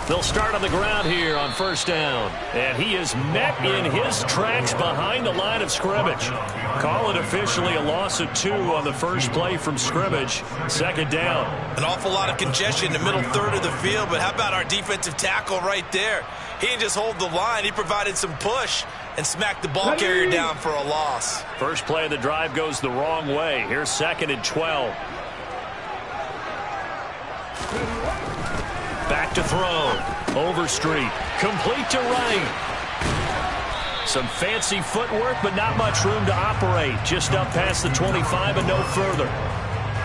They'll start on the ground here on first down. And he is met in his tracks behind the line of scrimmage. Call it officially a loss of 2 on the first play from scrimmage. Second down. An awful lot of congestion in the middle third of the field, but how about our defensive tackle right there? He didn't just hold the line. He provided some push and smacked the ball carrier down for a loss. First play of the drive goes the wrong way. Here's 2nd and 12. Back to throw. Overstreet. Complete to right. Some fancy footwork, but not much room to operate. Just up past the 25 and no further.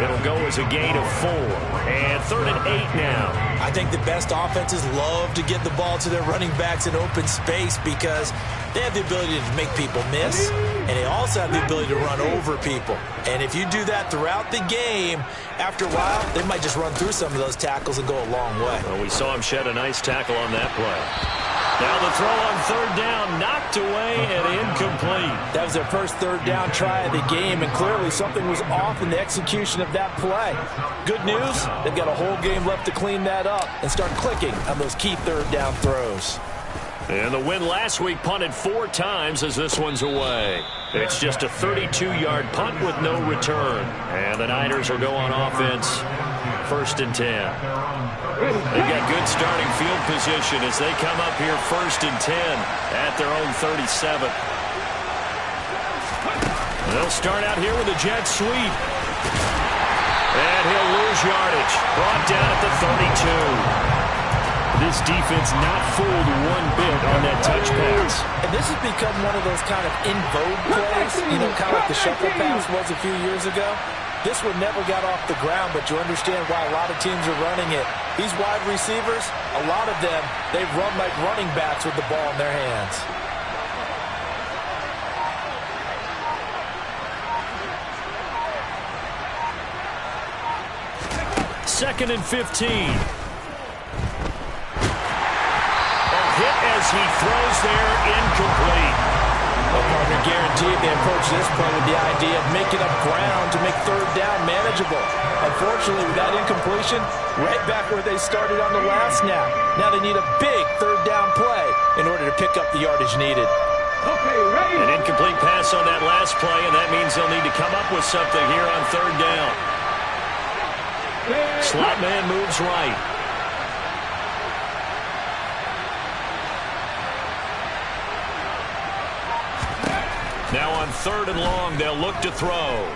It'll go as a gain of 4. And 3rd and 8 now. I think the best offenses love to get the ball to their running backs in open space because they have the ability to make people miss, and they also have the ability to run over people. And if you do that throughout the game, after a while, they might just run through some of those tackles and go a long way. Well, we saw him shed a nice tackle on that play. Now the throw on 3rd down, knocked away and incomplete. That was their first 3rd down try of the game, and clearly something was off in the execution of that play. Good news, they've got a whole game left to clean that up and start clicking on those key 3rd down throws. And the win last week punted 4 times as this one's away. It's just a 32-yard punt with no return. And the Niners will go on offense, 1st and 10. They've got good starting field position as they come up here 1st and 10 at their own 37. They'll start out here with a jet sweep. And he'll lose yardage. Brought down at the 32. This defense not fooled one bit on that touch pass. And this has become one of those kind of in vogue plays, kind of like the shuffle pass was a few years ago. This one never got off the ground, but you understand why a lot of teams are running it. These wide receivers, a lot of them, they run like running backs with the ball in their hands. Second and 15. Hit as he throws there, incomplete. Well, partner, guaranteed they approach this play with the idea of making up ground to make 3rd down manageable. Unfortunately, with that incompletion, right back where they started on the last snap. Now they need a big 3rd down play in order to pick up the yardage needed. An incomplete pass on that last play, and that means they'll need to come up with something here on 3rd down. Slot man moves right. Now on 3rd and long, they'll look to throw.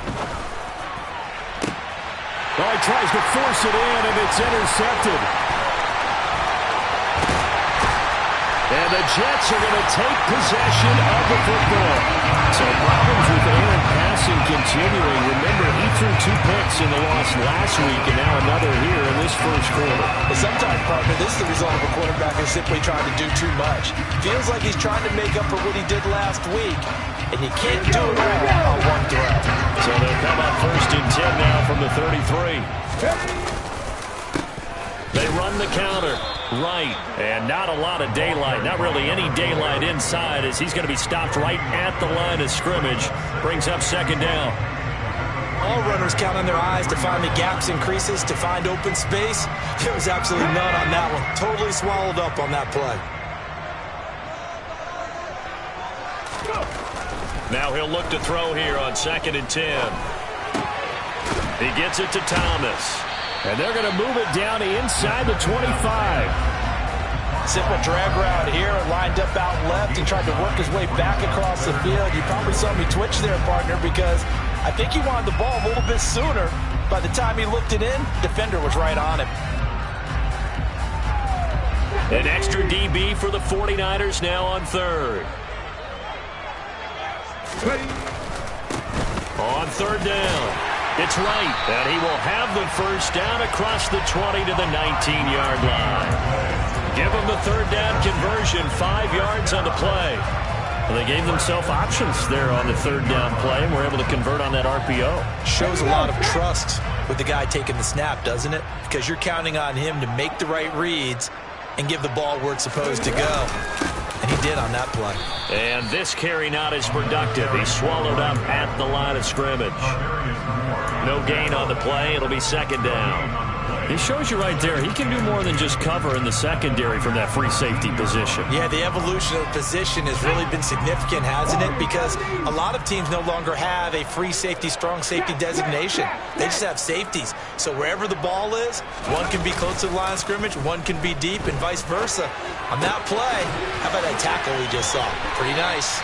Well, he tries to force it in, and it's intercepted. And the Jets are going to take possession of the football. So problems with Aaron passing continuing. Remember, he threw 2 picks in the loss last week, and now another here in this first quarter. But sometimes, partner, this is the result of a quarterback who's simply trying to do too much. Feels like he's trying to make up for what he did last week, and you can't do it all on one throw. So they'll come up 1st and 10 now from the 33. They run the counter. Right, and not a lot of daylight, not really any daylight inside as he's going to be stopped right at the line of scrimmage. Brings up 2nd down. All runners count on their eyes to find the gaps and creases, to find open space. There was absolutely none on that one. Totally swallowed up on that play. Now he'll look to throw here on 2nd and 10. He gets it to Thomas. And they're going to move it down to inside the 25. Simple drag route here, lined up out left. He tried to work his way back across the field. You probably saw me twitch there, partner, because I think he wanted the ball a little bit sooner. By the time he looked it in, defender was right on him. An extra DB for the 49ers now on 3rd. On 3rd down. It's right, and he will have the 1st down across the 20 to the 19-yard line. Give him the 3rd down conversion, 5 yards on the play. Well, they gave themselves options there on the 3rd down play and were able to convert on that RPO. Shows a lot of trust with the guy taking the snap, doesn't it? Because you're counting on him to make the right reads and give the ball where it's supposed to go. And he did on that play. And this carry not as productive. He's swallowed up at the line of scrimmage. No gain on the play. It'll be 2nd down. It shows you right there, he can do more than just cover in the secondary from that free safety position. Yeah, the evolution of the position has really been significant, hasn't it? Because a lot of teams no longer have a free safety, strong safety designation. They just have safeties. So wherever the ball is, one can be close to the line of scrimmage, one can be deep, and vice versa. On that play, how about that tackle we just saw? Pretty nice.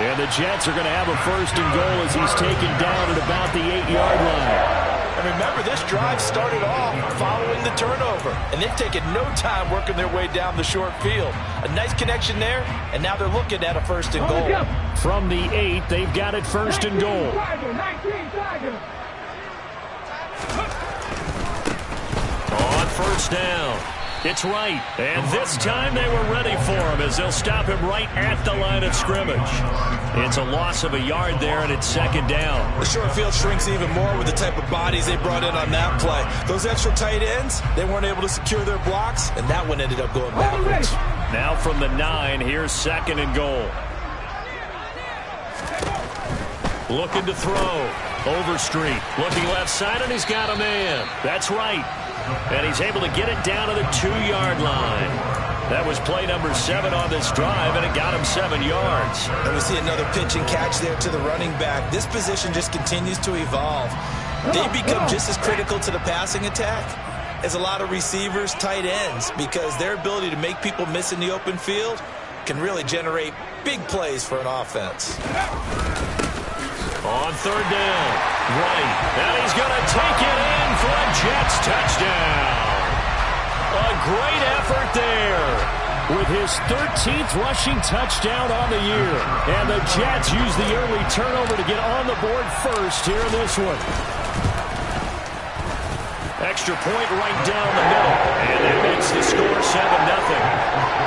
And the Jets are going to have a 1st and goal as he's taken down at about the 8-yard line. And remember, this drive started off following the turnover, and they've taken no time working their way down the short field. A nice connection there, and now they're looking at a 1st and goal. From the 8, they've got it 1st and goal. On 1st down. It's right. And this time they were ready for him as they'll stop him right at the line of scrimmage. It's a loss of a yard there, and it's 2nd down. The short field shrinks even more with the type of bodies they brought in on that play. Those extra tight ends, they weren't able to secure their blocks, and that one ended up going backwards. Now from the 9, here's 2nd and goal. Looking to throw. Overstreet. Looking left side, and he's got a man. That's right. And he's able to get it down to the 2-yard line. That was play number 7 on this drive, and it got him 7 yards. And we see another pitch and catch there to the running back. This position just continues to evolve. They become just as critical to the passing attack as a lot of receivers, tight ends, because their ability to make people miss in the open field can really generate big plays for an offense. On 3rd down, right, and he's going to take it in for a Jets touchdown. A great effort there with his 13th rushing touchdown on the year. And the Jets use the early turnover to get on the board first here in this one. Extra point right down the middle, and that makes the score 7-0.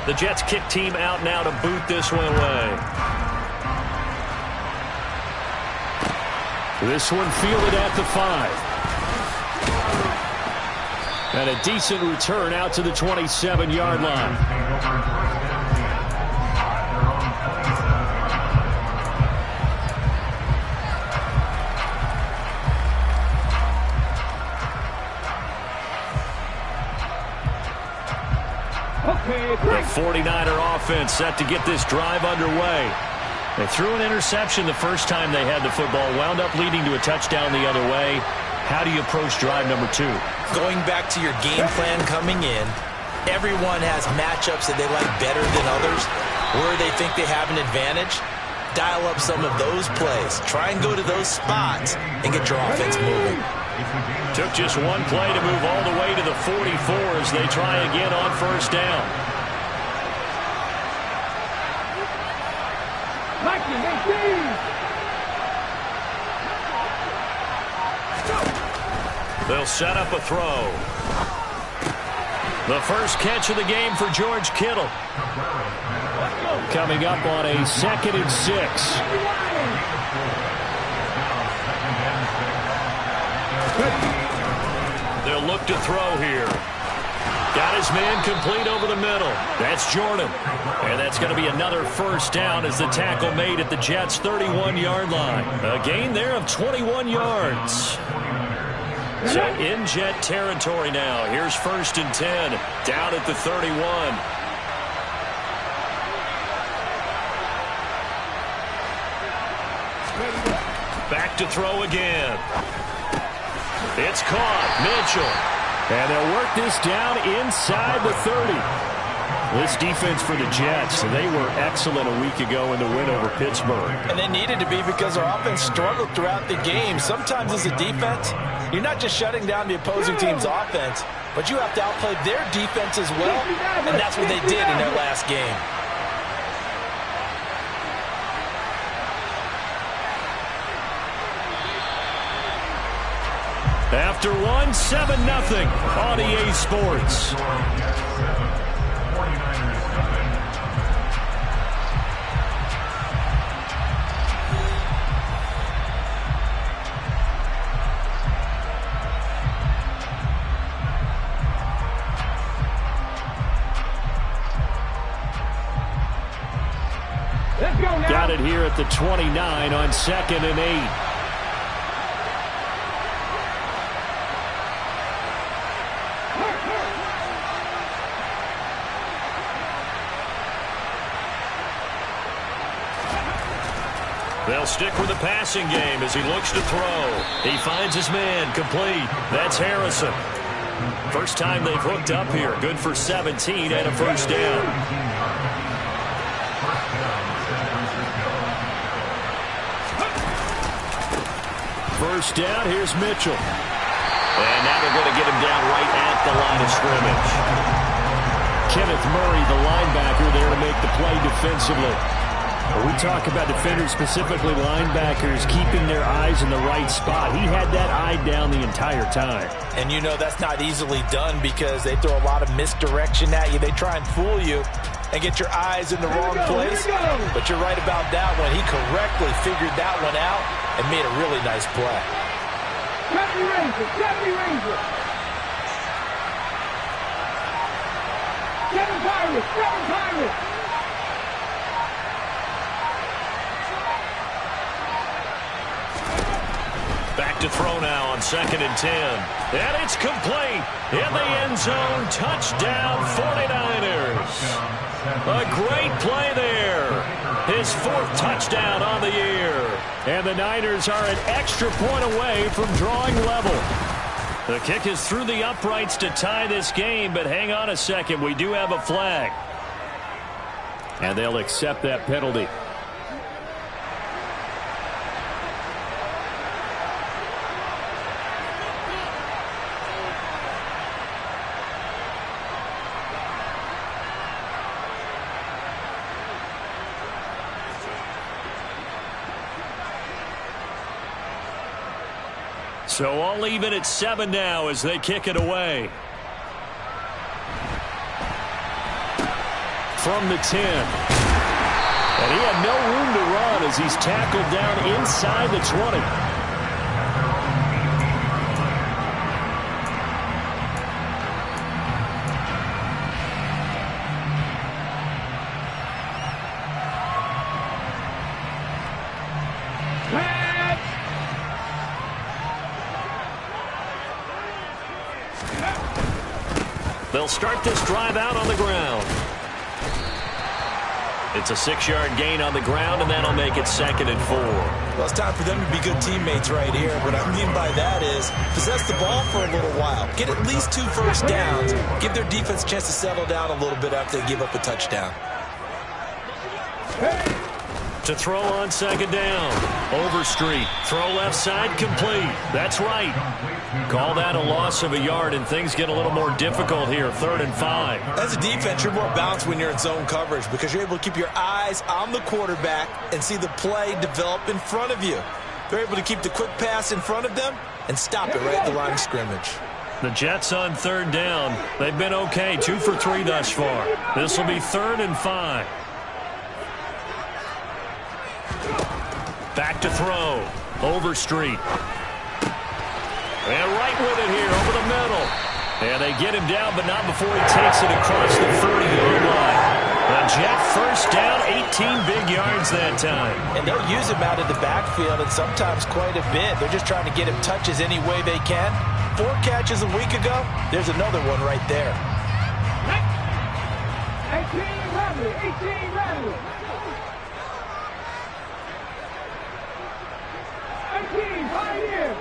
The Jets kick team out now to boot this one away. This one fielded at the 5. And a decent return out to the 27-yard line. The 49er offense set to get this drive underway. They threw an interception the first time they had the football, wound up leading to a touchdown the other way. How do you approach drive number 2? Going back to your game plan coming in, everyone has matchups that they like better than others, where they think they have an advantage. Dial up some of those plays. Try and go to those spots and get your offense moving. Took just one play to move all the way to the 44 as they try again on 1st down. They'll set up a throw. The first catch of the game for George Kittle. Coming up on a 2nd and 6. They'll look to throw here. Got his man complete over the middle. That's Jordan. And that's going to be another 1st down as the tackle made at the Jets' 31-yard line. A gain there of 21 yards. So in Jet territory now. Here's 1st and 10. Down at the 31. Back to throw again. It's caught. Mitchell. And they'll work this down inside the 30. This defense for the Jets, they were excellent a week ago in the win over Pittsburgh. And they needed to be because our offense struggled throughout the game. Sometimes as a defense, you're not just shutting down the opposing team's offense, but you have to outplay their defense as well, and that's what they did in their last game. After one, 7-0 on EA Sports. got it here at the 29 on 2nd and 8. They'll stick with the passing game as he looks to throw. He finds his man, complete. That's Harrison. First time they've hooked up here. Good for 17 and a first down. First down, here's Mitchell. And now they're going to get him down right at the line of scrimmage. Kenneth Murray, the linebacker, there to make the play defensively. We talk about defenders, specifically linebackers, keeping their eyes in the right spot. He had that eye down the entire time. And you know that's not easily done because they throw a lot of misdirection at you. They try and fool you and get your eyes in the wrong place. But you're right about that one. He correctly figured that one out and made a really nice play. Deputy Ranger, Deputy Ranger. Seven Pirates, Seven Pirates. Back to throw now on 2nd and 10. And it's complete. In the end zone, touchdown 49ers. A great play there. His 4th touchdown on the year. And the Niners are an extra point away from drawing level. The kick is through the uprights to tie this game, but hang on a second. We do have a flag. And they'll accept that penalty. So all even at 7 now as they kick it away. From the 10. And he had no room to run as he's tackled down inside the 20. They'll start this drive out on the ground. It's a 6-yard gain on the ground, and that'll make it 2nd and 4. Well, it's time for them to be good teammates right here. What I mean by that is possess the ball for a little while. Get at least 2 first downs. Give their defense a chance to settle down a little bit after they give up a touchdown. To throw on 2nd down. Overstreet. Throw left side, complete. That's right. Call that a loss of a yard, and things get a little more difficult here. 3rd and 5. As a defense, you're more balanced when you're in zone coverage because you're able to keep your eyes on the quarterback and see the play develop in front of you. They're able to keep the quick pass in front of them and stop it right at the line of scrimmage. The Jets on 3rd down. They've been okay. 2 for 3 thus far. This will be 3rd and 5. Back to throw. Overstreet. And right with it here over the middle. And they get him down, but not before he takes it across the 40-yard line. The Jet first down, 18 big yards that time. And they'll use him out of the backfield and sometimes quite a bit. They're just trying to get him touches any way they can. 4 catches a week ago. There's another one right there. 18 Radley, 18 Radley. 18 Pioneer.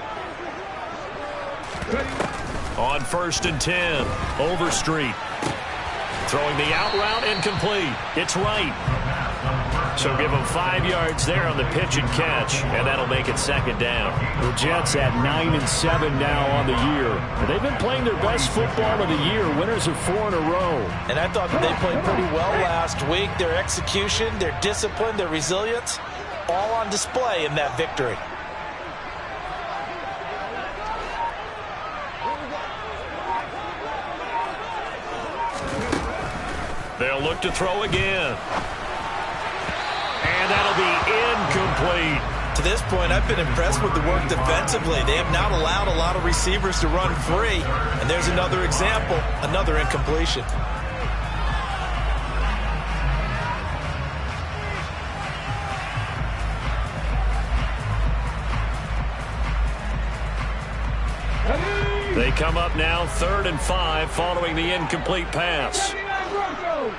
On 1st and 10, Overstreet. Throwing the out route, incomplete. It's right. So give them 5 yards there on the pitch and catch, and that'll make it 2nd down. The Jets at 9-7 now on the year. And they've been playing their best football of the year. Winners of 4 in a row. And I thought that they played pretty well last week. Their execution, their discipline, their resilience, all on display in that victory. They'll look to throw again. And that'll be incomplete. To this point, I've been impressed with the work defensively. They have not allowed a lot of receivers to run free. And there's another example, another incompletion. They come up now 3rd and 5 following the incomplete pass. 79 Broncos.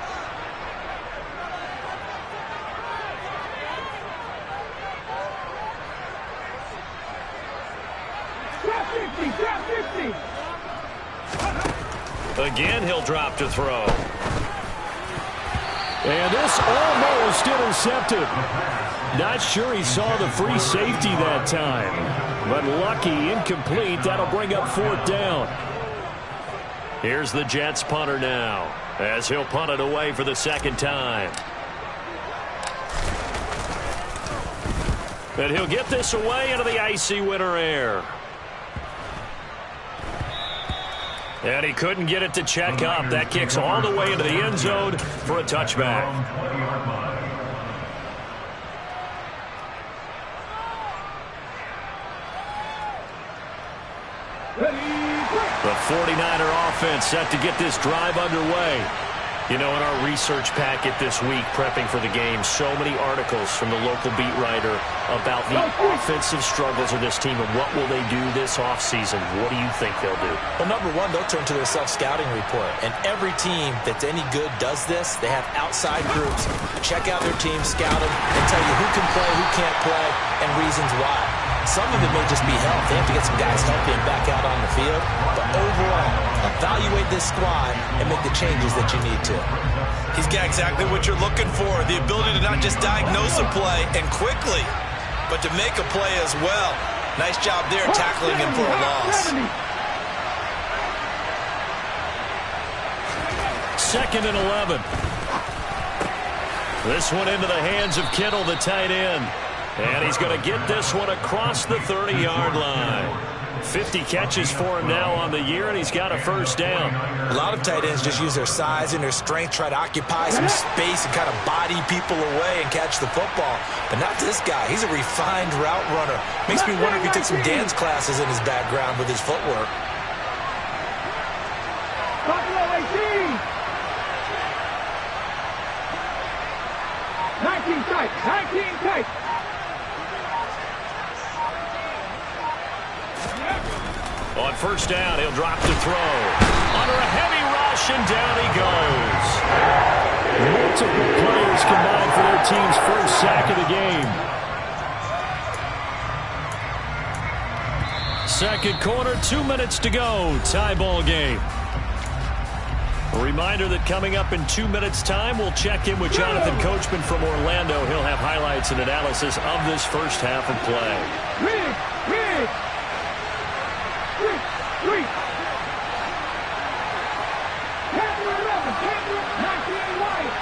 Drop 50. Again, he'll drop to throw. And this almost intercepted. Not sure he saw the free safety that time. But lucky, incomplete. That'll bring up 4th down. Here's the Jets punter now, as he'll punt it away for the 2nd time. And he'll get this away into the icy winter air. And he couldn't get it to check up. That kicks all the way into the end zone for a touchback. The 49er offense set to get this drive underway. You know, in our research packet this week, prepping for the game, so many articles from the local beat writer about the offensive struggles of this team and what will they do this offseason. What do you think they'll do? Well, number one, they'll turn to their self-scouting report. And every team that's any good does this. They have outside groups. Check out their team, scout them, and tell you who can play, who can't play, and reasons why. Some of it may just be health. They have to get some guys healthy and back out on the field. But overall, evaluate this squad and make the changes that you need to. He's got exactly what you're looking for, the ability to not just diagnose a play and quickly, but to make a play as well. Nice job there tackling him for a loss. 2nd and 11. This one into the hands of Kittle, the tight end. And he's going to get this one across the 30-yard line. 50 catches for him now on the year, and he's got a 1st down. A lot of tight ends just use their size and their strength, try to occupy some space and kind of body people away and catch the football. But not this guy. He's a refined route runner. Makes me wonder if he took some dance classes in his background with his footwork. Buffalo 18. 19 tight. 19 tight. On 1st down, he'll drop to throw. Under a heavy rush, and down he goes. Multiple players combined for their team's 1st sack of the game. 2nd quarter, 2 minutes to go. Tie ball game. A reminder that coming up in 2 minutes' time, we'll check in with Jonathan Coachman from Orlando. He'll have highlights and analysis of this 1st half of play. Rig. 3. 10 to 11. 19 White.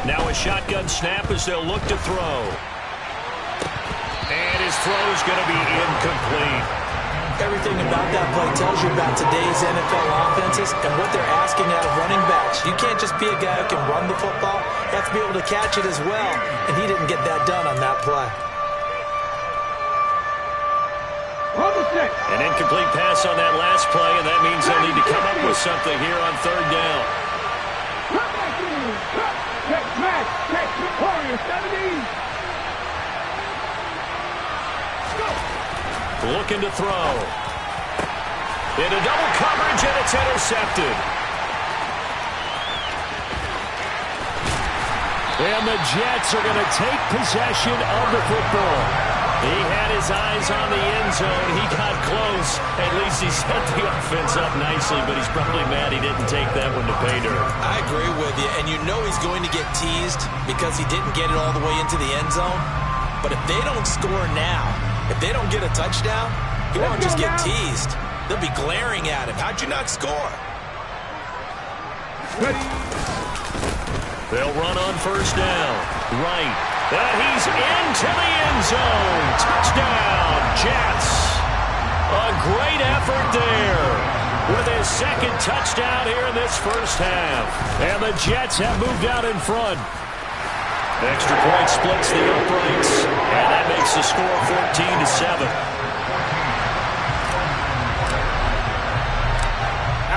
Now a shotgun snap as they'll look to throw. And his throw's going to be incomplete. Everything about that play tells you about today's NFL offenses and what they're asking out of running backs. You can't just be a guy who can run the football. You have to be able to catch it as well, and he didn't get that done on that play. An incomplete pass on that last play, and that means they'll need to come up with something here on 3rd down. Looking to throw. Into double coverage, and it's intercepted. And the Jets are going to take possession of the football. He had his eyes on the end zone. He got close. At least he set the offense up nicely, but he's probably mad he didn't take that one to pay dirt. I agree with you, and you know he's going to get teased because he didn't get it all the way into the end zone. But if they don't score now, if they don't get a touchdown, he won't just get teased. They'll be glaring at him. How'd you not score? They'll run on 1st down. Right. And he's into the end zone. Touchdown, Jets. A great effort there with his 2nd touchdown here in this 1st half. And the Jets have moved out in front. Extra point splits the uprights, and that makes the score 14-7.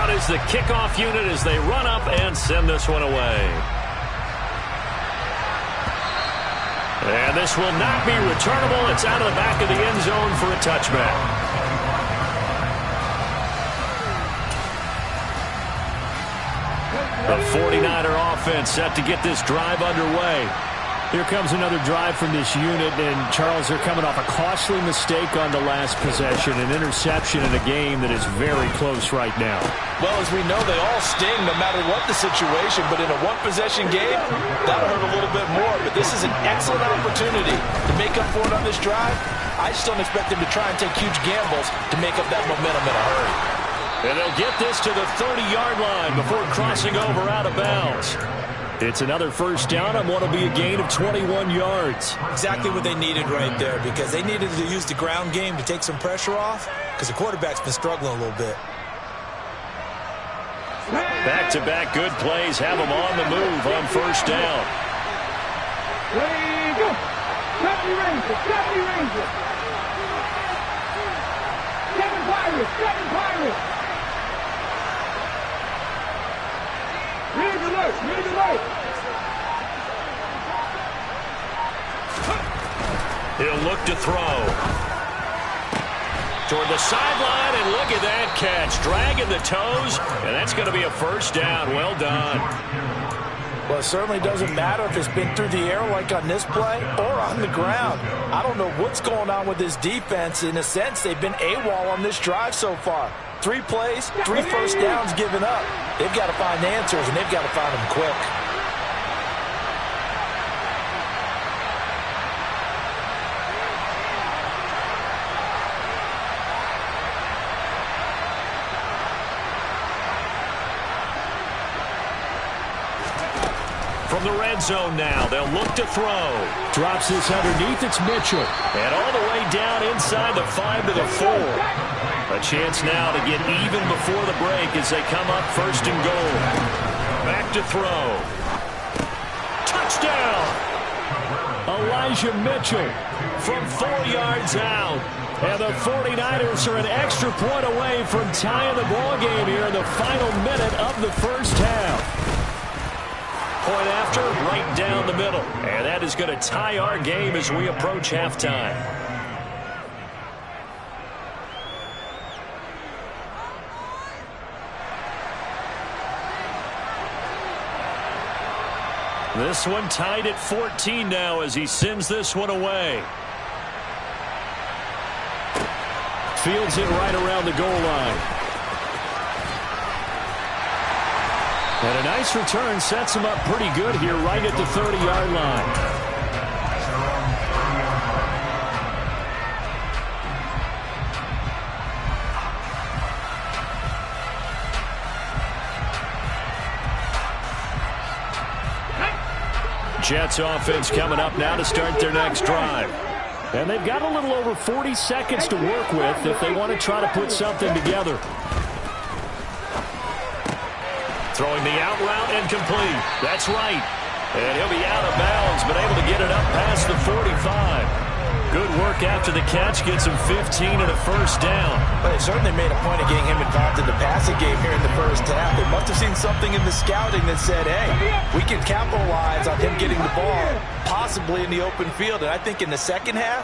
out is the kickoff unit as they run up and send this one away. And this will not be returnable. It's out of the back of the end zone for a touchback. The 49er offense set to get this drive underway. Here comes another drive from this unit, and Charles, they're coming off a costly mistake on the last possession, an interception in a game that is very close right now. Well, as we know, they all sting no matter what the situation, but in a one-possession game, that'll hurt a little bit more. But this is an excellent opportunity to make up for it on this drive. I just don't expect them to try and take huge gambles to make up that momentum in a hurry. And they'll get this to the 30-yard line before crossing over out of bounds. It's another first down on what will be a gain of 21 yards. Exactly what they needed right there, because they needed to use the ground game to take some pressure off, because the quarterback's been struggling a little bit. Back-to-back good plays have them on the move on first down. Ready, go. Copy Ranger, copy Ranger. 7 Pirates, 7 Pirates. Read alert, read alert. He'll look to throw. Toward the sideline, and look at that catch. Dragging the toes, and that's going to be a first down. Well done. Well, it certainly doesn't matter if it's been through the air like on this play or on the ground. I don't know what's going on with this defense. In a sense, they've been AWOL on this drive so far. 3 plays, 3 first downs given up. They've got to find answers, and they've got to find them quick. From the red zone now, they'll look to throw. Drops this underneath, it's Mitchell. And all the way down inside the 5 to the 4. A chance now to get even before the break as they come up first and goal. Back to throw. Touchdown! Elijah Mitchell From 4 yards out. And the 49ers are an extra point away from tying the ball game here in the final minute of the first half. Point after, right down the middle. And that is going to tie our game as we approach halftime. This one tied at 14 now as he sends this one away. Fields it right around the goal line. And a nice return sets him up pretty good here right at the 30-yard line. Jets offense coming up now to start their next drive. And they've got a little over 40 seconds to work with if they want to try to put something together. Throwing the out route and complete. That's right. And he'll be out of bounds, but able to get it up past the 45. Good work after the catch. Gets him 15 and a first down. But they certainly made a point of getting him involved in the passing game here in the first half. They must have seen something in the scouting that said, hey, we can capitalize on him getting the ball, possibly in the open field. And I think in the second half,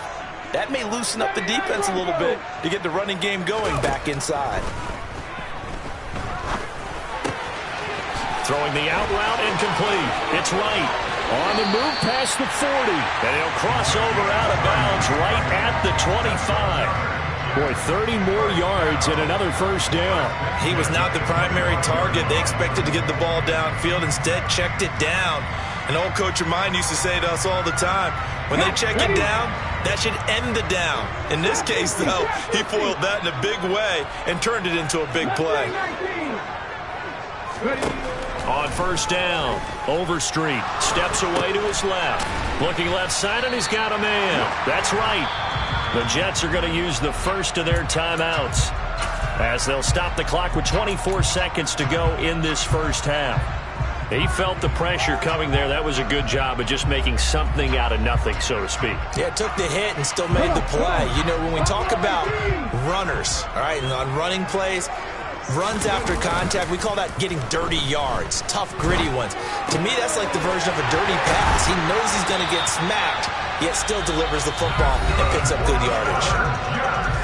that may loosen up the defense a little bit to get the running game going back inside. Throwing the out route and complete. It's right. On the move past the 40. And he'll cross over out of bounds right at the 25. Boy, 30 more yards and another first down. He was not the primary target. They expected to get the ball downfield. Instead, checked it down. An old coach of mine used to say to us all the time, when they check it down, that should end the down. In this case, though, he foiled that in a big way and turned it into a big play. On first down, Overstreet steps away to his left. Looking left side, and he's got a man. That's right. The Jets are going to use the first of their timeouts as they'll stop the clock with 24 seconds to go in this first half. He felt the pressure coming there. That was a good job of just making something out of nothing, so to speak. Yeah, took the hit and still made the play. You know, when we talk about runners, all right, and on running plays, runs after contact, we call that getting dirty yards, tough, gritty ones. To me, that's like the version of a dirty pass. He knows he's going to get smacked, yet still delivers the football and picks up good yardage.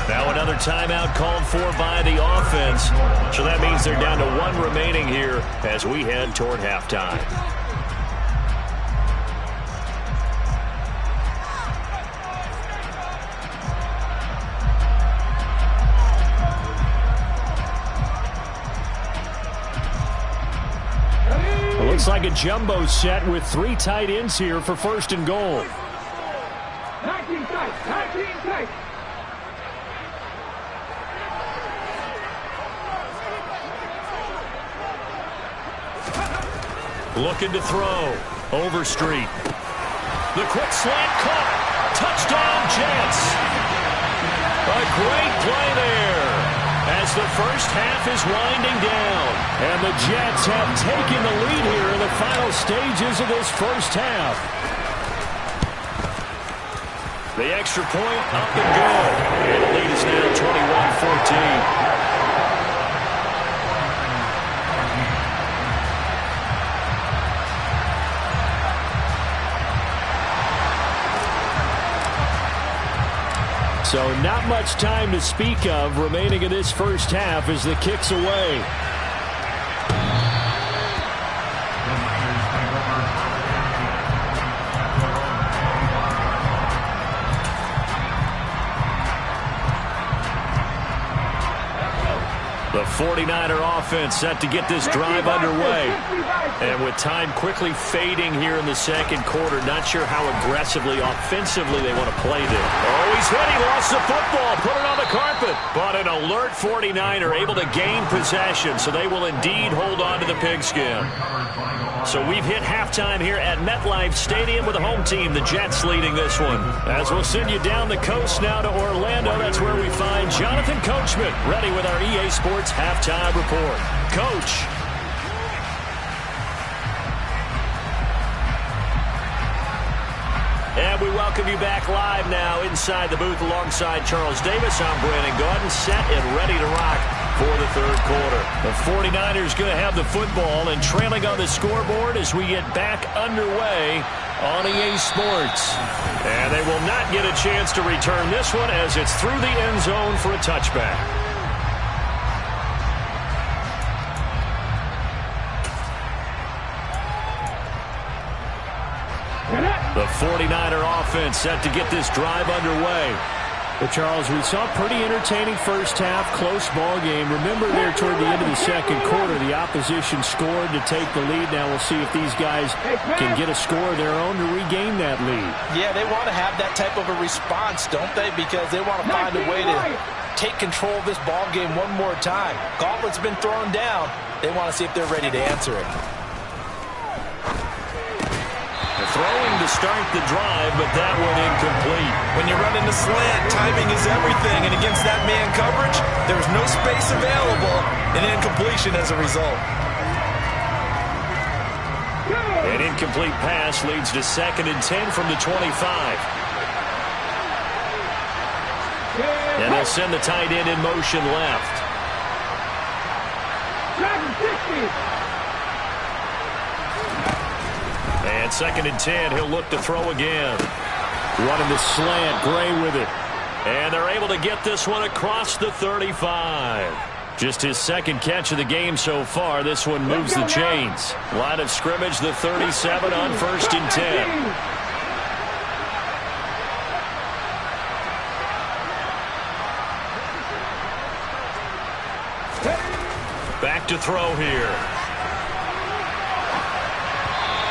Now another timeout called for by the offense. So that means they're down to 1 remaining here as we head toward halftime. Looks like a jumbo set with 3 tight ends here for 1st and goal. 19 tight, 19 tight. Looking to throw. Overstreet. The quick slant caught. Touchdown, Jets. A great play there as the first half is winding down. And the Jets have taken the lead here in the final stages of this first half. The extra point up and good. And the lead is now 21-14. So not much time to speak of remaining in this first half as the kick's away. The 49er offense set to get this drive underway. And with time quickly fading here in the second quarter, not sure how aggressively, offensively they want to play this. Oh, he's hit. He lost the football. Put it on the carpet. But an alert 49er able to gain possession, so they will indeed hold on to the pigskin. So we've hit halftime here at MetLife Stadium with the home team, the Jets, leading this one. As we'll send you down the coast now to Orlando, that's where we find Jonathan Coachman, ready with our EA Sports halftime report. Coach. And we welcome you back live now inside the booth alongside Charles Davis. I'm Brandon Gaudin, set and ready to rock for the third quarter. The 49ers going to have the football and trailing on the scoreboard as we get back underway on EA Sports. And they will not get a chance to return this one as it's through the end zone for a touchback. The 49er offense set to get this drive underway. But Charles, we saw a pretty entertaining first half, close ball game. Remember there toward the end of the second quarter, the opposition scored to take the lead. Now we'll see if these guys can get a score of their own to regain that lead. Yeah, they want to have that type of a response, don't they? Because they want to find a way to take control of this ball game one more time. Gauntlet's been thrown down. They want to see if they're ready to answer it. Throwing to start the drive, but that one incomplete. When you run into slant, timing is everything, and against that man coverage, there's no space available, and incompletion as a result. An incomplete pass leads to 2nd and 10 from the 25. And they'll send the tight end in motion left. 60. And 2nd and 10, he'll look to throw again. Running the slant, Gray with it. And they're able to get this one across the 35. Just his 2nd catch of the game so far. This one moves the chains. Line of scrimmage, the 37 on 1st and 10. Back to throw here.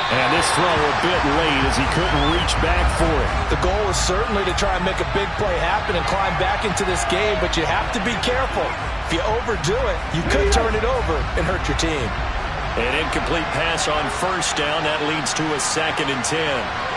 And this throw a bit late as he couldn't reach back for it. The goal is certainly to try and make a big play happen and climb back into this game, but you have to be careful. If you overdo it, you could turn it over and hurt your team. An incomplete pass on 1st down. That leads to a 2nd and 10.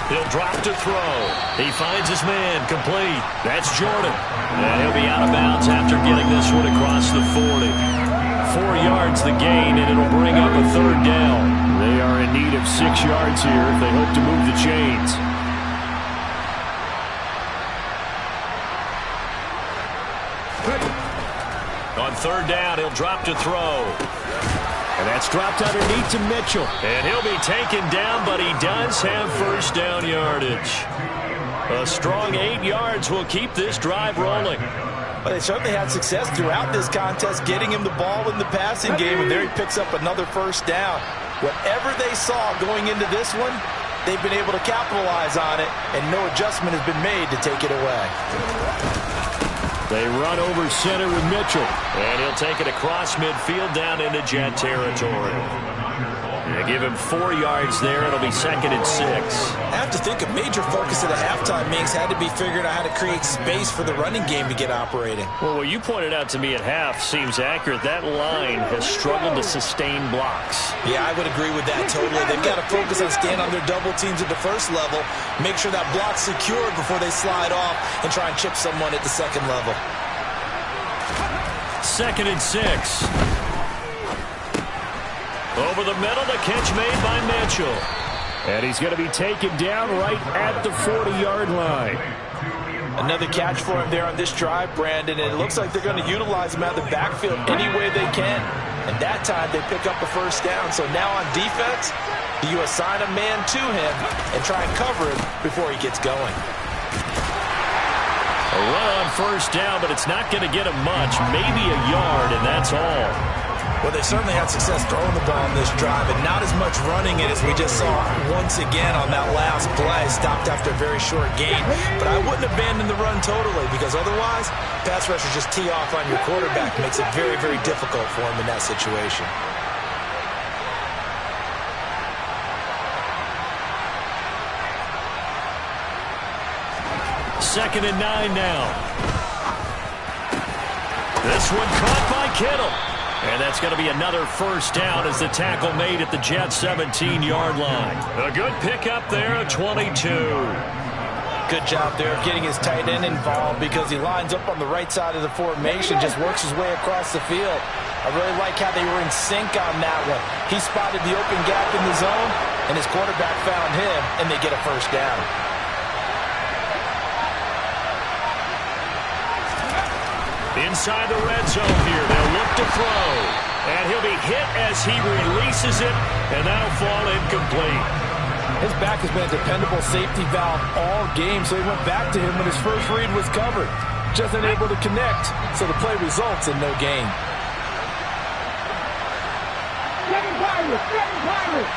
He'll drop to throw. He finds his man, complete. That's Jordan. And he'll be out of bounds after getting this one across the 40. 4 yards the gain, and it'll bring up a third down. They are in need of 6 yards here if they hope to move the chains. On third down, he'll drop to throw. And that's dropped underneath to Mitchell. And he'll be taken down, but he does have first down yardage. A strong 8 yards will keep this drive rolling. Well, they certainly had success throughout this contest, getting him the ball in the passing game, and there he picks up another first down. Whatever they saw going into this one, they've been able to capitalize on it, and no adjustment has been made to take it away. They run over center with Mitchell. And he'll take it across midfield down into Jet territory. They give him 4 yards there. It'll be 2nd and 6. I have to think a major focus at the halftime meetings had to be figuring out how to create space for the running game to get operating. Well, what you pointed out to me at half seems accurate. That line has struggled to sustain blocks. Yeah, I would agree with that totally. They've got to focus on staying on their double teams at the first level, make sure that block's secured before they slide off and try and chip someone at the second level. 2nd and 6. Over the middle, the catch made by Mitchell. And he's going to be taken down right at the 40-yard line. Another catch for him there on this drive, Brandon, and it looks like they're going to utilize him out of the backfield any way they can. And that time they pick up a first down. So now on defense, you assign a man to him and try and cover him before he gets going. A run on first down, but it's not going to get him much. Maybe a yard, and that's all. Well, they certainly had success throwing the ball on this drive, and not as much running it as we just saw once again on that last play. Stopped after a very short gain. But I wouldn't abandon the run totally, because otherwise, pass rushers just tee off on your quarterback. It makes it very, very difficult for him in that situation. Second and 9 now. This one caught by Kittle. And that's going to be another first down as the tackle made at the Jets' 17-yard line. A good pickup there at 22. Good job there of getting his tight end involved because he lines up on the right side of the formation, just works his way across the field. I really like how they were in sync on that one. He spotted the open gap in the zone, and his quarterback found him, and they get a first down. Inside the red zone here, they'll look to throw. And he'll be hit as he releases it, and that'll fall incomplete. His back has been a dependable safety valve all game, so he went back to him when his first read was covered. Just unable to connect, so the play results in no gain. Second Pirates, second Pirates.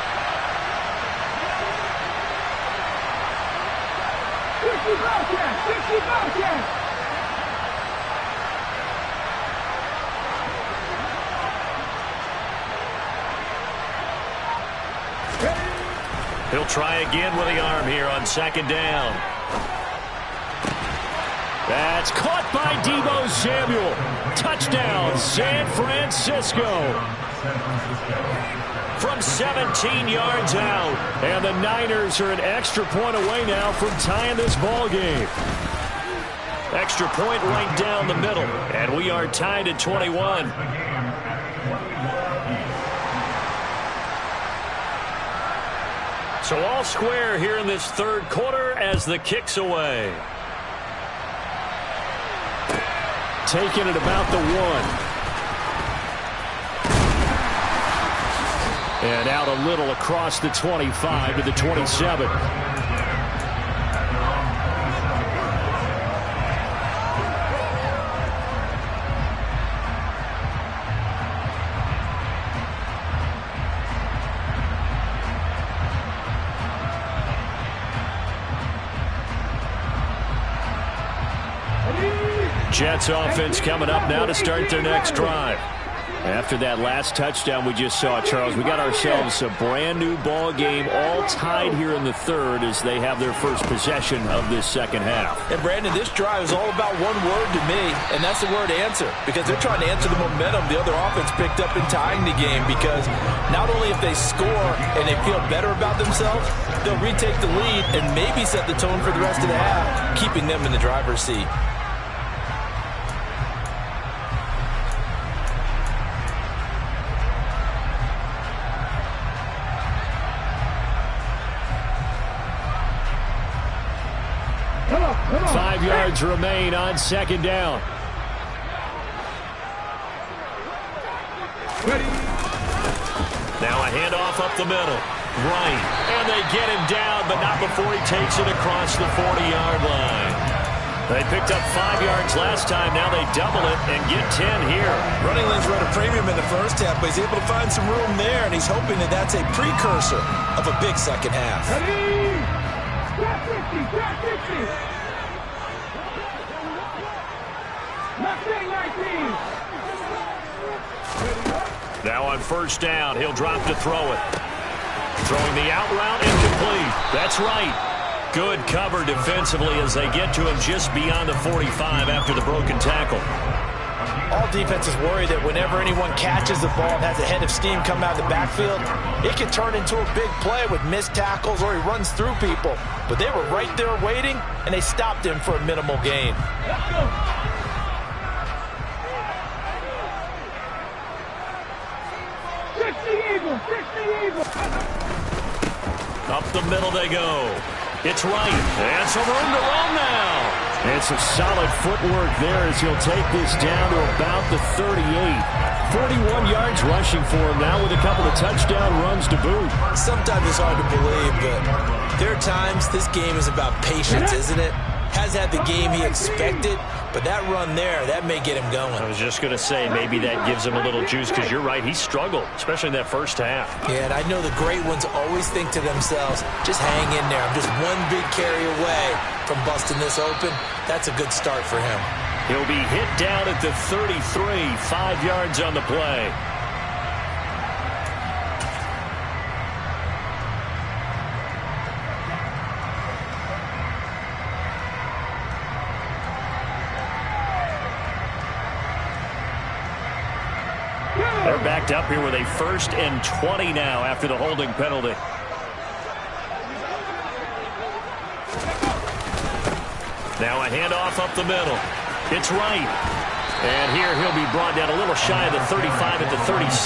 60 Bobcats, 60 Bobcats. He'll try again with the arm here on second down. That's caught by Deebo Samuel. Touchdown, San Francisco. From 17 yards out. And the Niners are an extra point away now from tying this ball game. Extra point right down the middle. And we are tied at 21. So all square here in this third quarter as the kick's away. Taking it about the 1. And out a little across the 25 to the 27. Jets offense coming up now to start their next drive. After that last touchdown we just saw, Charles, we got ourselves a brand new ball game, all tied here in the third as they have their first possession of this second half. And Brandon, this drive is all about one word to me, and that's the word answer, because they're trying to answer the momentum the other offense picked up in tying the game, because not only if they score and they feel better about themselves, they'll retake the lead and maybe set the tone for the rest of the half, keeping them in the driver's seat. Come on. 5 yards remain on second down. Ready. Now a handoff up the middle. Right. And they get him down, but not before he takes it across the 40-yard line. They picked up 5 yards last time. Now they double it and get 10 here. Running lanes run a premium in the first half, but he's able to find some room there, and he's hoping that that's a precursor of a big second half. Ready. Drop 50. Drop 50. Mustang 19. Now on first down, he'll drop to throw it. Throwing the out route, incomplete. That's right. Good cover defensively as they get to him just beyond the 45 after the broken tackle. All defenses worry that whenever anyone catches the ball and has a head of steam come out of the backfield, it can turn into a big play with missed tackles or he runs through people. But they were right there waiting, and they stopped him for a minimal gain. Let's go. Up the middle they go. It's right. And some room to run now. And some solid footwork there as he'll take this down to about the 38. 41 yards rushing for him now with a couple of touchdown runs to boot. Sometimes it's hard to believe, but there are times this game is about patience, isn't it? Has had the game he expected, but that run there, that may get him going. I was just going to say, maybe that gives him a little juice because you're right, he struggled, especially in that first half. Yeah, and I know the great ones always think to themselves, just hang in there. I'm just one big carry away from busting this open. That's a good start for him. He'll be hit down at the 33, 5 yards on the play. They're backed up here with a 1st and 20 now after the holding penalty. Now a handoff up the middle. It's right. And here he'll be brought down a little shy of the 35 at the 36.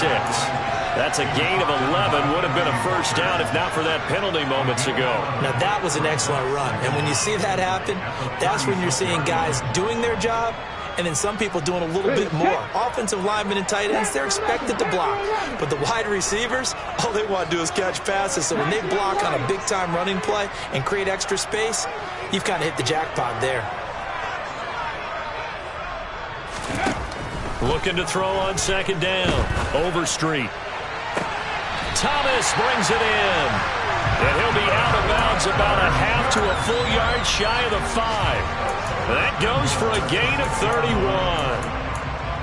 That's a gain of 11. Would have been a first down if not for that penalty moments ago. Now that was an excellent run. And when you see that happen, that's when you're seeing guys doing their job and then some people doing a little bit more. Offensive linemen and tight ends, they're expected to block. But the wide receivers, all they want to do is catch passes. So when they block on a big-time running play and create extra space, you've kind of hit the jackpot there. Looking to throw on second down. Overstreet. Thomas brings it in. And he'll be out of bounds about a half to a full yard shy of the 5. That goes for a gain of 31.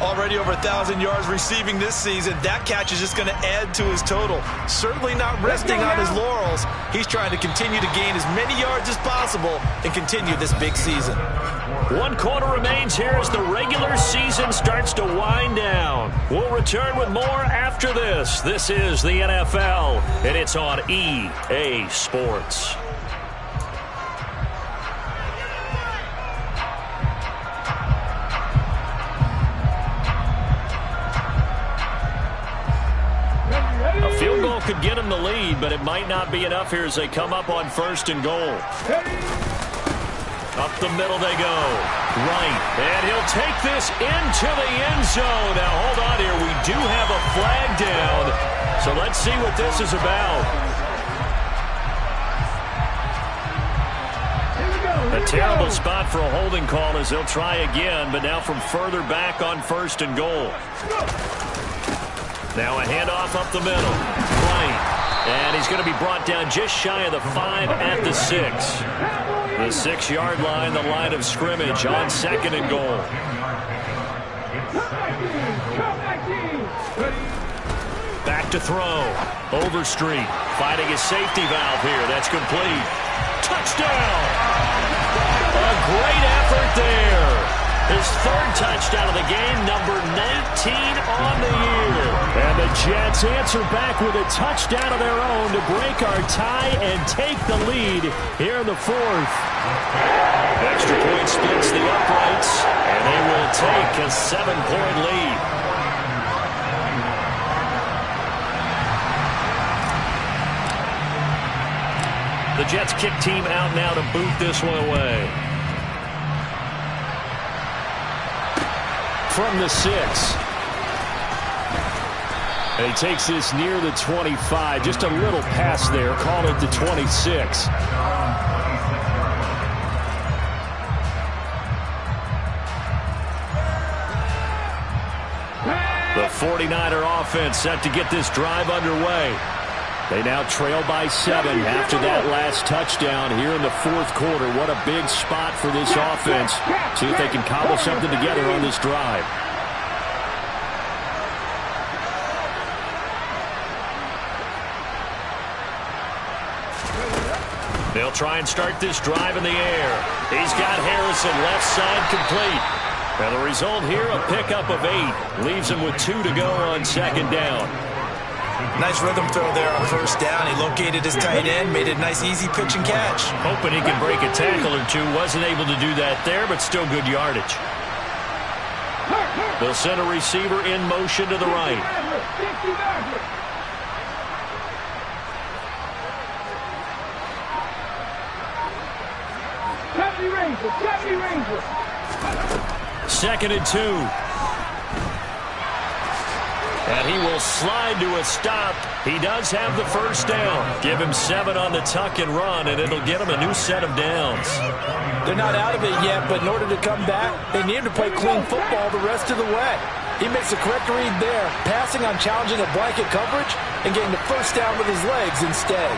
Already over 1,000 yards receiving this season. That catch is just going to add to his total. Certainly not resting on his laurels. He's trying to continue to gain as many yards as possible and continue this big season. 1 quarter remains here as the regular season starts to wind down. We'll return with more after this. This is the NFL, and it's on EA Sports. A field goal could get him the lead, but it might not be enough here as they come up on 1st and goal. Up the middle they go. Right. And he'll take this into the end zone. Now, hold on here. We do have a flag down. So let's see what this is about. A terrible spot for a holding call as they'll try again, but now from further back on 1st and goal. Now a handoff up the middle. Right. And he's going to be brought down just shy of the 5 at the 6. The 6-yard line, the line of scrimmage on 2nd and goal. Back to throw. Overstreet finding his safety valve here. That's complete. Touchdown! A great effort there. His third touchdown of the game, number 19 on the year. And the Jets answer back with a touchdown of their own to break our tie and take the lead here in the fourth. Extra point splits the uprights, and they will take a 7-point lead. The Jets kick team out now to boot this one away. From the 6. And he takes this near the 25. Just a little pass there. Call it the 26. The 49er offense set to get this drive underway. They now trail by 7 after that last touchdown here in the fourth quarter. What a big spot for this offense. See if they can cobble something together on this drive. They'll try and start this drive in the air. He's got Harrison left side complete. And the result here, a pickup of 8. Leaves him with 2 to go on second down. Nice rhythm throw there on first down. He located his tight end, made it a nice easy pitch and catch. Hoping he could break a tackle or two. Wasn't able to do that there, but still good yardage. They'll send a receiver in motion to the right. Second and 2. And he will slide to a stop. He does have the first down. Give him 7 on the tuck and run, and it'll get him a new set of downs. They're not out of it yet, but in order to come back, they need to play clean football the rest of the way. He makes a correct read there, passing on challenging a blanket coverage and getting the first down with his legs instead.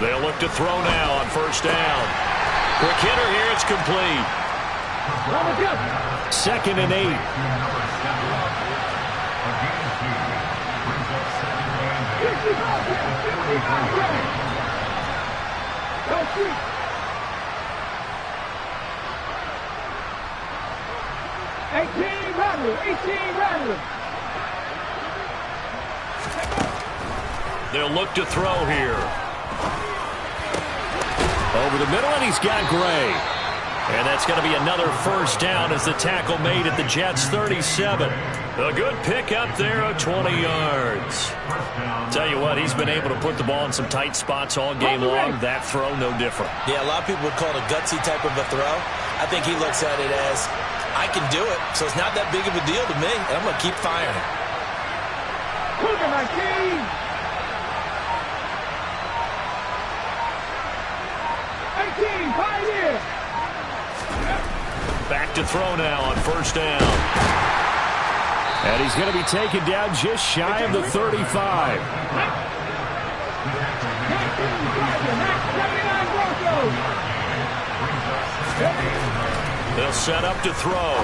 They'll look to throw now on first down. Quick hitter here, it's complete. Second and 8. They'll look to throw here. Over the middle, and he's got Gray. And that's going to be another first down as the tackle made at the Jets' 37. A good pickup there of 20 yards. Tell you what, he's been able to put the ball in some tight spots all game long. That throw, no different. Yeah, a lot of people would call it a gutsy type of a throw. I think he looks at it as, I can do it, so it's not that big of a deal to me, and I'm going to keep firing. Back to throw now on first down. And he's going to be taken down just shy of the 35. They'll set up to throw.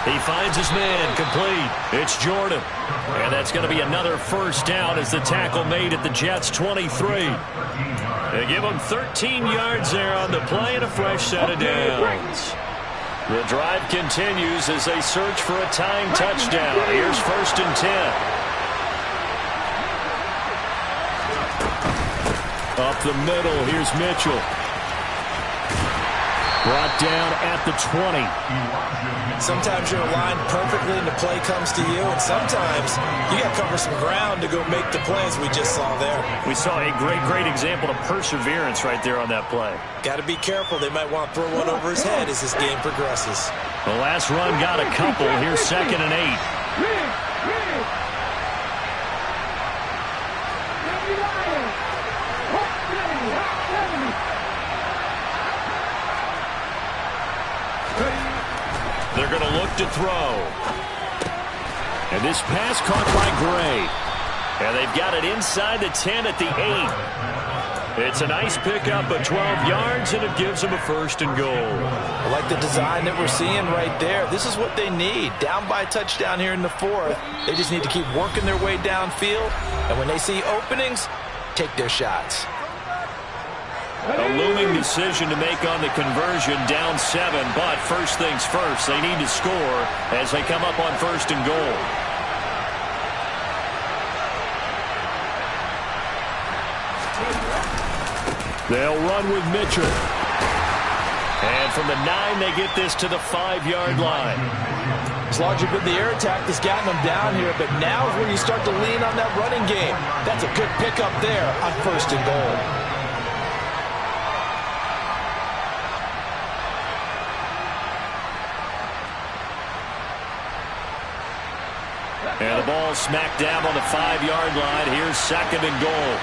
He finds his man complete. It's Jordan. And that's going to be another first down as the tackle made at the Jets' 23. They give him 13 yards there on the play and a fresh set of downs. The drive continues as they search for a tying touchdown. Here's first and 10. Up the middle, here's Mitchell. Brought down at the 20. Sometimes you're aligned perfectly and the play comes to you, and sometimes you got to cover some ground to go make the plays we just saw there. We saw a great example of perseverance right there on that play. Got to be careful. They might want to throw one over his head as this game progresses. The last run got a couple. Here's second and 8. They're going to look to throw. And this pass caught by Gray. And they've got it inside the 10 at the 8. It's a nice pickup of 12 yards, and it gives them a 1st and goal. I like the design that we're seeing right there. This is what they need. Down by a touchdown here in the 4th. They just need to keep working their way downfield. And when they see openings, take their shots. A looming decision to make on the conversion, down 7. But first things first, they need to score as they come up on 1st and goal. They'll run with Mitchell. And from the 9, they get this to the 5-yard line. It's largely been the air attack that's gotten them down here, but now is where you start to lean on that running game. That's a good pickup there on 1st and goal. And the ball smack dab on the 5-yard line. Here's 2nd and goal.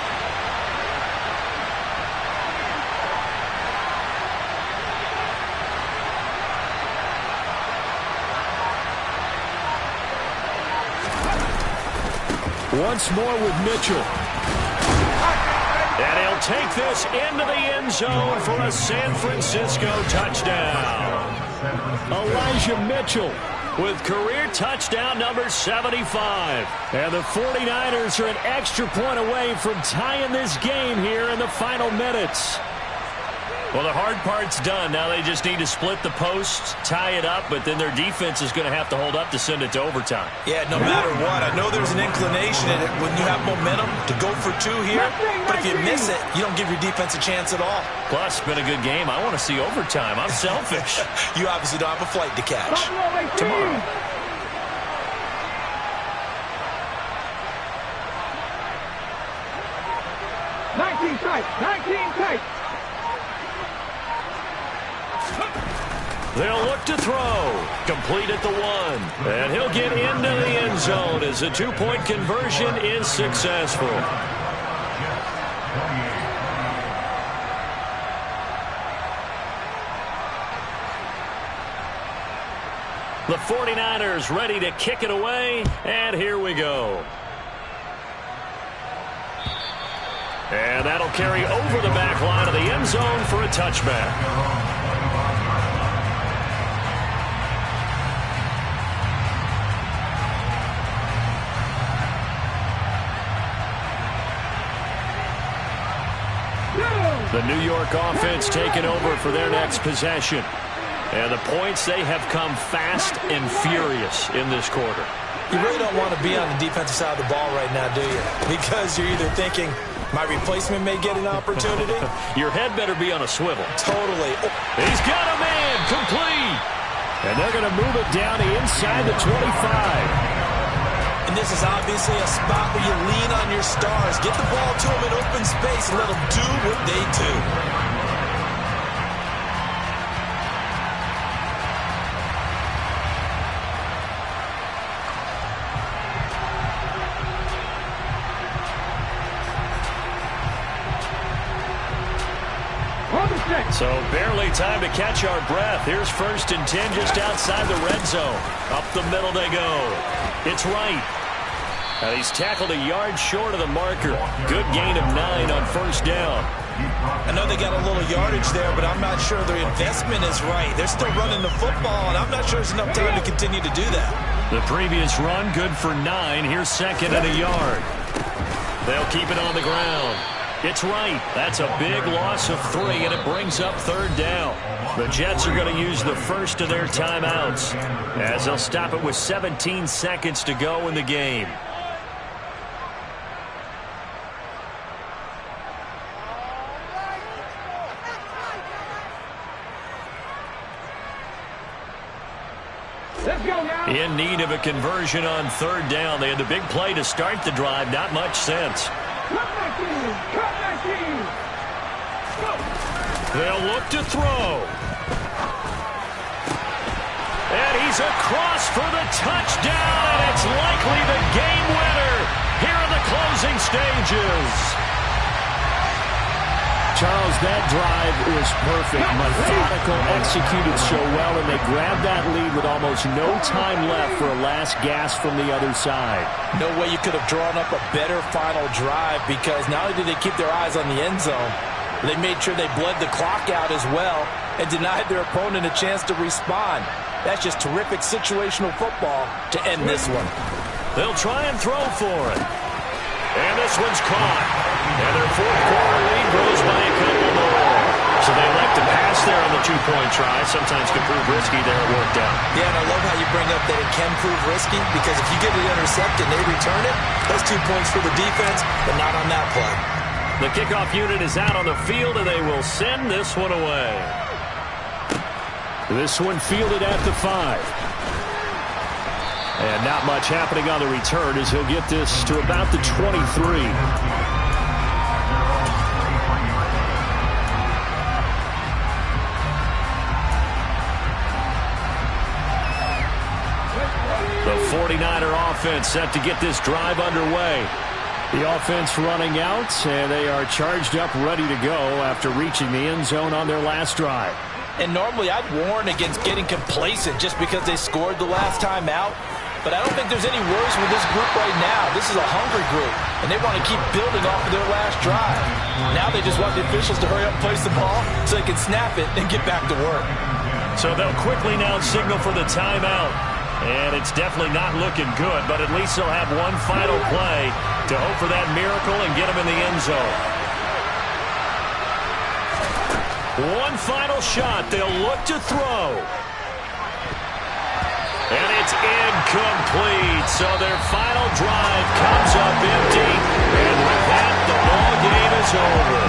Once more with Mitchell. And he'll take this into the end zone for a San Francisco touchdown. Elijah Mitchell with career touchdown number 75. And the 49ers are an extra point away from tying this game here in the final minutes. Well, the hard part's done. Now they just need to split the posts, tie it up, but then their defense is going to have to hold up to send it to overtime. Yeah, no matter what. I know there's an inclination in it when you have momentum to go for 2 here, but if you miss it, you don't give your defense a chance at all. Plus, it's been a good game. I want to see overtime. I'm selfish. You obviously don't have a flight to catch. Tomorrow. Tight. They'll look to throw. Complete at the 1. And he'll get into the end zone as the 2-point conversion is successful. The 49ers ready to kick it away, and here we go. And that'll carry over the back line of the end zone for a touchback. The New York offense taking over for their next possession. And the points, they have come fast and furious in this quarter. You really don't want to be on the defensive side of the ball right now, do you? Because you're either thinking, my replacement may get an opportunity. Your head better be on a swivel. Totally. He's got a man, complete. And they're going to move it down inside the 25. And this is obviously a spot where you lean on your stars. Get the ball to them in open space and let them do what they do. So barely time to catch our breath. Here's 1st and 10 just outside the red zone. Up the middle they go. It's right. And he's tackled a yard short of the marker. Good gain of 9 on 1st down. I know they got a little yardage there, but I'm not sure their investment is right. They're still running the football, and I'm not sure there's enough time to continue to do that. The previous run, good for 9. Here's 2nd and a yard. They'll keep it on the ground. It's right. That's a big loss of 3, and it brings up 3rd down. The Jets are going to use the first of their timeouts as they'll stop it with 17 seconds to go in the game. In need of a conversion on 3rd down. They had the big play to start the drive. Not much sense. They'll look to throw. And he's across for the touchdown, and it's likely the game winner here in the closing stages. Charles, that drive was perfect. Methodical, executed so well, and they grabbed that lead with almost no time left for a last gasp from the other side. No way you could have drawn up a better final drive, because not only did they keep their eyes on the end zone, they made sure they bled the clock out as well and denied their opponent a chance to respond. That's just terrific situational football to end this one. They'll try and throw for it. And this one's caught. And their fourth quarter lead grows by a couple more. So they elect to pass there on the two-point try. Sometimes can prove risky there. It worked out. Yeah, and I love how you bring up that it can prove risky, because if you get it intercepted and they return it, that's 2 points for the defense, but not on that play. The kickoff unit is out on the field, and they will send this one away. This one fielded at the 5. And not much happening on the return as he'll get this to about the 23. The 49er offense set to get this drive underway. The offense running out, and they are charged up, ready to go after reaching the end zone on their last drive. And normally I'd warn against getting complacent just because they scored the last time out. But I don't think there's any worries with this group right now. This is a hungry group, and they want to keep building off of their last drive. Now they just want the officials to hurry up and place the ball so they can snap it and get back to work. So they'll quickly now signal for the timeout. And it's definitely not looking good, but at least they'll have one final play to hope for that miracle and get them in the end zone. One final shot. They'll look to throw. And it's incomplete. So their final drive comes up empty. And with that, the ball game is over.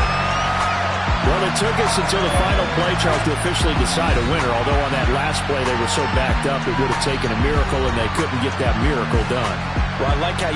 Well, it took us until the final play, Charles, to officially decide a winner. Although on that last play they were so backed up, it would have taken a miracle, and they couldn't get that miracle done. Well, I like how you